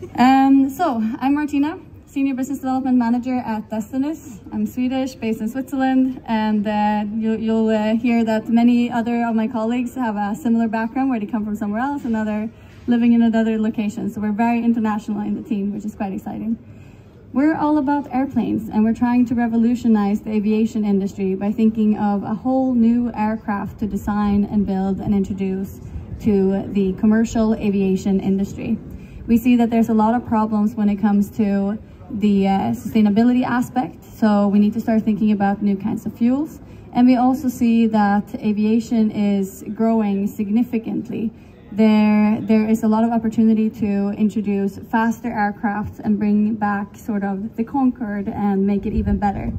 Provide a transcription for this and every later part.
So, I'm Martina, Senior Business Development Manager at Destinus. I'm Swedish, based in Switzerland, and you'll hear that many other of my colleagues have a similar background where they come from somewhere else and living in another location. So we're very international in the team, which is quite exciting. We're all about airplanes, and we're trying to revolutionize the aviation industry by thinking of a whole new aircraft to design and build and introduce to the commercial aviation industry. We see that there's a lot of problems when it comes to the sustainability aspect, so we need to start thinking about new kinds of fuels. And we also see that aviation is growing significantly. There is a lot of opportunity to introduce faster aircraft and bring back sort of the Concorde and make it even better.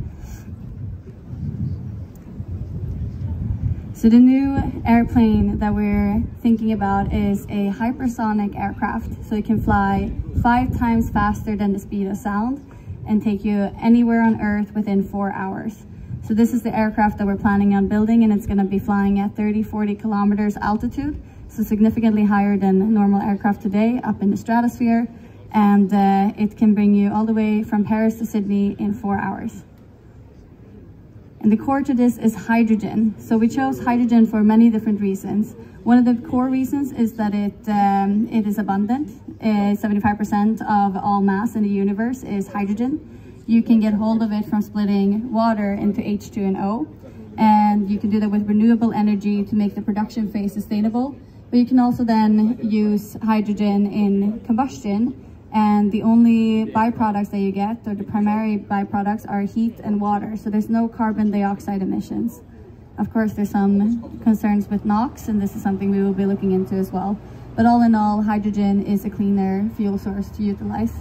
So the new airplane that we're thinking about is a hypersonic aircraft. So it can fly 5 times faster than the speed of sound and take you anywhere on Earth within 4 hours. So this is the aircraft that we're planning on building, and it's going to be flying at 30-40 kilometers altitude. So significantly higher than normal aircraft today, up in the stratosphere. And it can bring you all the way from Paris to Sydney in 4 hours. And the core to this is hydrogen. So we chose hydrogen for many different reasons. One of the core reasons is that it is abundant. 75% of all mass in the universe is hydrogen. You can get hold of it from splitting water into H2 and O. And you can do that with renewable energy to make the production phase sustainable. But you can also then use hydrogen in combustion. And the only byproducts that you get, or the primary byproducts, are heat and water. So there's no carbon dioxide emissions. Of course, there's some concerns with NOx, and this is something we will be looking into as well. But all in all, hydrogen is a cleaner fuel source to utilize.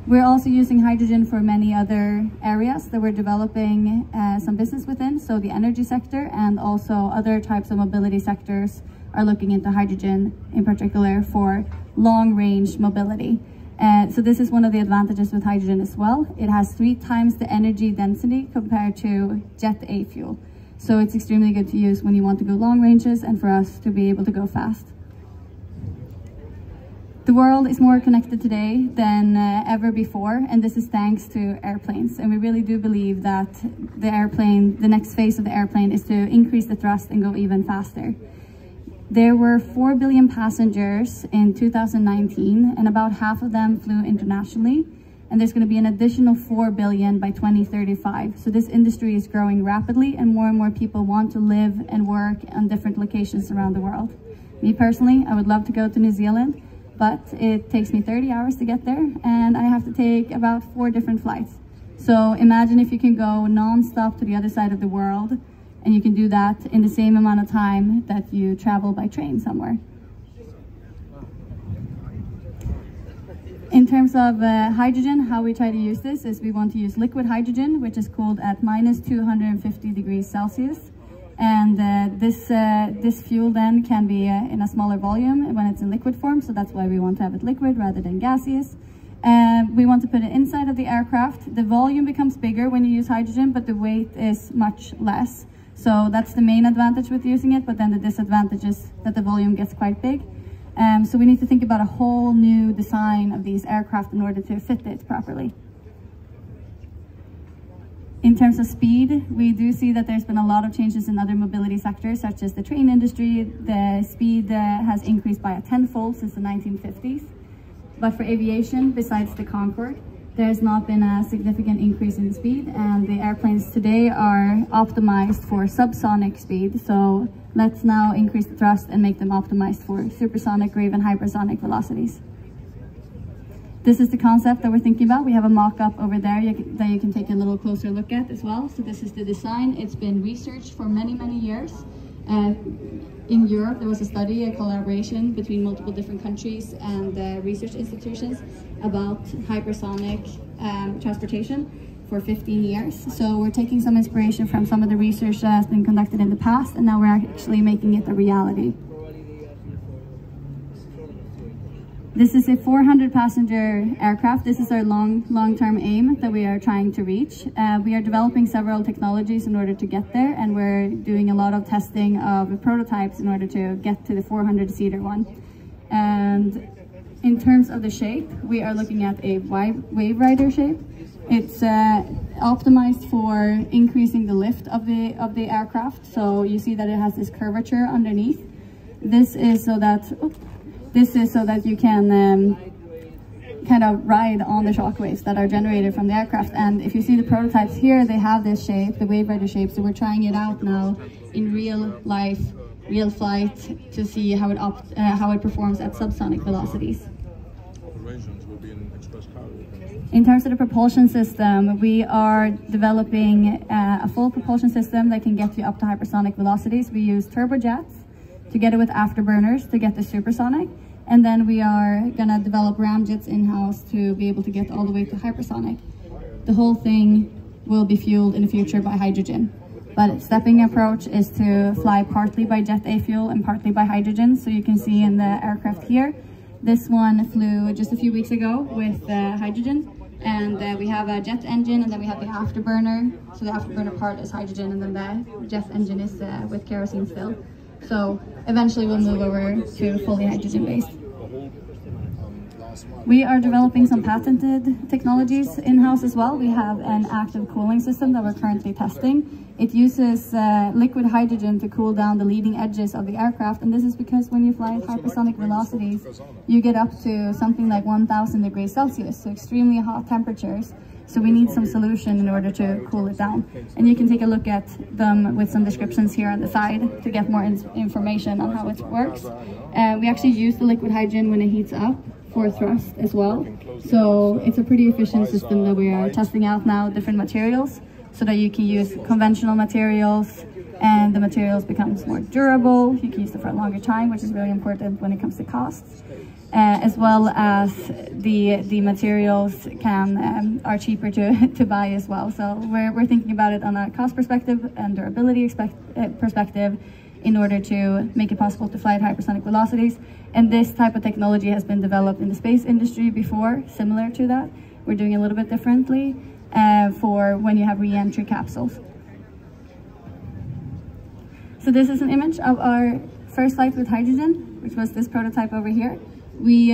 We're also using hydrogen for many other areas that we're developing some business within. So the energy sector and also other types of mobility sectors are looking into hydrogen in particular for long-range mobility. So this is one of the advantages with hydrogen as well. It has 3 times the energy density compared to jet A fuel. So it's extremely good to use when you want to go long ranges and for us to be able to go fast. The world is more connected today than ever before, and this is thanks to airplanes. And we really do believe that the next phase of the airplane is to increase the thrust and go even faster. There were 4 billion passengers in 2019, and about half of them flew internationally. And there's going to be an additional 4 billion by 2035. So this industry is growing rapidly, and more people want to live and work on different locations around the world. Me personally, I would love to go to New Zealand, but it takes me 30 hours to get there, and I have to take about 4 different flights. So imagine if you can go non-stop to the other side of the world, and you can do that in the same amount of time that you travel by train somewhere. In terms of hydrogen, how we try to use this is we want to use liquid hydrogen, which is cooled at minus 250 degrees Celsius. And this fuel then can be in a smaller volume when it's in liquid form, so that's why we want to have it liquid rather than gaseous. We want to put it inside of the aircraft. The volume becomes bigger when you use hydrogen, but the weight is much less. So that's the main advantage with using it, but then the disadvantage is that the volume gets quite big. So we need to think about a whole new design of these aircraft in order to fit it properly. In terms of speed, we do see that there's been a lot of changes in other mobility sectors, such as the train industry. The speed has increased by a tenfold since the 1950s. But for aviation, besides the Concorde, there's not been a significant increase in speed, and the airplanes today are optimized for subsonic speed. So let's now increase the thrust and make them optimized for supersonic or even hypersonic velocities. This is the concept that we're thinking about. We have a mock-up over there that you can take a little closer look at as well. So this is the design. It's been researched for many years. In Europe, there was a study, a collaboration between multiple different countries and research institutions about hypersonic transportation for 15 years. So we're taking some inspiration from some of the research that has been conducted in the past, and now we're actually making it a reality. This is a 400-passenger aircraft. This is our long-term aim that we are trying to reach. We are developing several technologies in order to get there, and we're doing a lot of testing of prototypes in order to get to the 400-seater one. And In terms of the shape, we are looking at a wave rider shape. It's optimized for increasing the lift of the aircraft. So you see that it has this curvature underneath. This is so that you can kind of ride on the shock waves that are generated from the aircraft. And if you see the prototypes here, they have this shape, the wave rider shape. So we're trying it out now in real life, real flight, to see how it performs at subsonic velocities. In terms of the propulsion system, we are developing a full propulsion system that can get you up to hypersonic velocities. We use turbojets together with afterburners to get the supersonic. And then we are gonna develop ramjets in-house to be able to get all the way to hypersonic. The whole thing will be fueled in the future by hydrogen. But stepping approach is to fly partly by jet A fuel and partly by hydrogen. So you can see in the aircraft here, this one flew just a few weeks ago with hydrogen. And we have a jet engine, and then we have the afterburner. So the afterburner part is hydrogen, and then the jet engine is with kerosene still. So eventually we'll move over to fully hydrogen based. We are developing some patented technologies in-house as well. We have an active cooling system that we're currently testing. It uses liquid hydrogen to cool down the leading edges of the aircraft, and this is because when you fly at hypersonic velocities, you get up to something like 1000 degrees Celsius, so extremely hot temperatures. So we need some solution in order to cool it down. And you can take a look at them with some descriptions here on the side to get more information on how it works. We actually use the liquid hydrogen when it heats up for thrust as well. So it's a pretty efficient system that we are testing out now, different materials, so that you can use conventional materials and the materials becomes more durable. You can use them for a longer time, which is really important when it comes to costs. As well as the materials are cheaper to buy as well. So we're thinking about it on a cost perspective and durability perspective in order to make it possible to fly at hypersonic velocities. And this type of technology has been developed in the space industry before, similar to that. We're doing a little bit differently for when you have re-entry capsules. So this is an image of our first flight with hydrogen, which was this prototype over here. We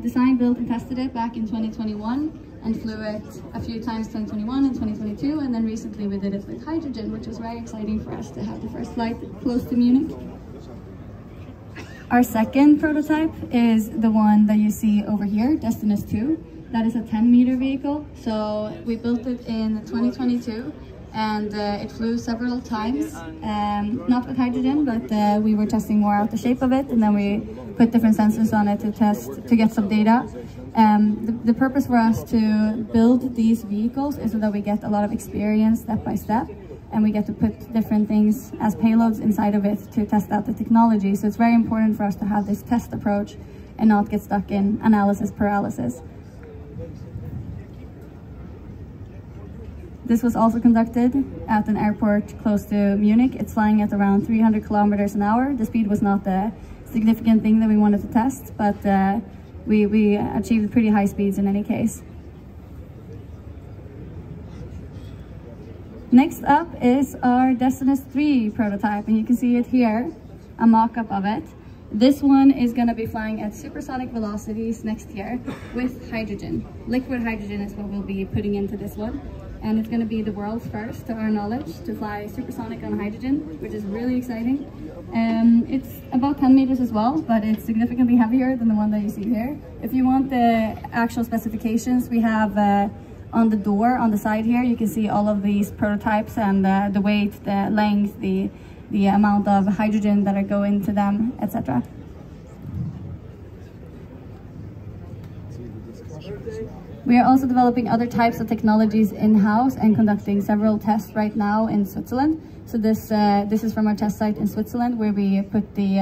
designed, built, and tested it back in 2021 and flew it a few times 2021 and 2022, and then recently we did it with hydrogen, which was very exciting for us to have the first flight close to Munich. Our second prototype is the one that you see over here, Destinus 2. That is a 10-meter vehicle. So we built it in 2022. And it flew several times, not with hydrogen, but we were testing more out the shape of it, and then we put different sensors on it to get some data. The purpose for us to build these vehicles is so that we get a lot of experience step by step, and we get to put different things as payloads inside of it to test out the technology. So it's very important for us to have this test approach and not get stuck in analysis paralysis. This was also conducted at an airport close to Munich. It's flying at around 300 kilometers an hour. The speed was not the significant thing that we wanted to test, but we achieved pretty high speeds in any case. Next up is our Destinus 3 prototype, and you can see it here, a mock-up of it. This one is going to be flying at supersonic velocities next year with hydrogen. Liquid hydrogen is what we'll be putting into this one. And it's going to be the world's first, to our knowledge, to fly supersonic on hydrogen, which is really exciting. It's about 10 meters as well, but it's significantly heavier than the one that you see here. If you want the actual specifications, we have on the door on the side here, you can see all of these prototypes and the weight, the length, the amount of hydrogen that go into them, etc. We are also developing other types of technologies in-house and conducting several tests right now in Switzerland. So this is from our test site in Switzerland, where we put the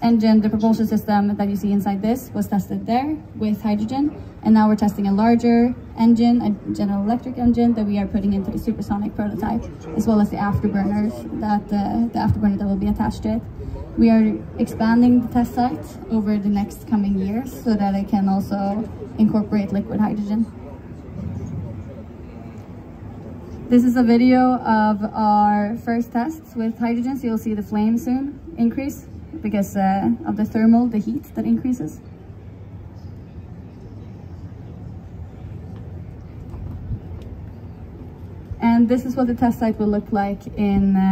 engine, the propulsion system that you see inside this was tested there with hydrogen. And now we're testing a larger engine, a General Electric engine that we are putting into the supersonic prototype, as well as the afterburners, the afterburner that will be attached to it. We are expanding the test site over the next coming years so that it can also incorporate liquid hydrogen. This is a video of our first tests with hydrogen, so you'll see the flame soon increase because of the heat that increases. And this is what the test site will look like within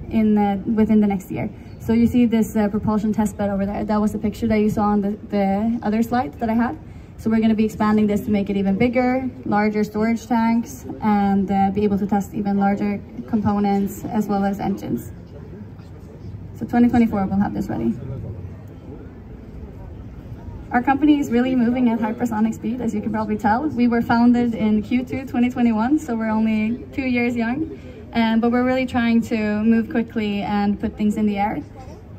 the next year. So you see this propulsion test bed over there. That was the picture that you saw on the other slide that I had. So we're going to be expanding this to make it even bigger, larger storage tanks, and be able to test even larger components as well as engines. So 2024 we'll have this ready. Our company is really moving at hypersonic speed, as you can probably tell. We were founded in Q2 2021, so we're only 2 years young, but we're really trying to move quickly and put things in the air.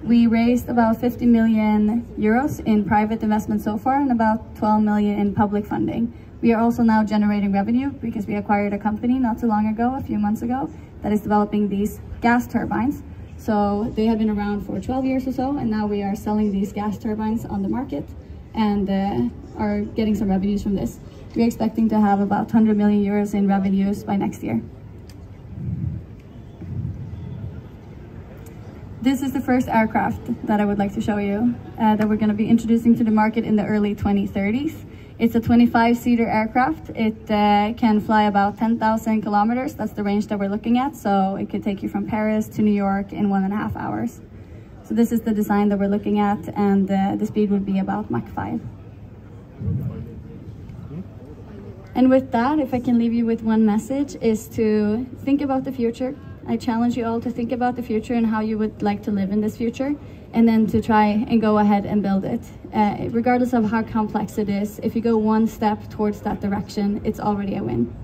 We raised about 50 million euros in private investment so far and about 12 million in public funding. We are also now generating revenue because we acquired a company not too long ago, a few months ago, that is developing these gas turbines. So they have been around for 12 years or so, and now we are selling these gas turbines on the market and are getting some revenues from this. We're expecting to have about 100 million euros in revenues by next year. This is the first aircraft that I would like to show you that we're going to be introducing to the market in the early 2030s. It's a 25-seater aircraft. It can fly about 10,000 kilometers. That's the range that we're looking at. So it could take you from Paris to New York in 1.5 hours. So this is the design that we're looking at, and the speed would be about Mach 5. And with that, if I can leave you with one message, is to think about the future. I challenge you all to think about the future and how you would like to live in this future, and then to try and go ahead and build it. Regardless of how complex it is, if you go one step towards that direction, it's already a win.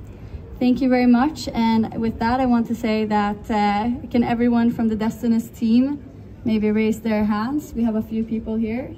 Thank you very much. And with that, I want to say that can everyone from the Destinus team maybe raise their hands? We have a few people here.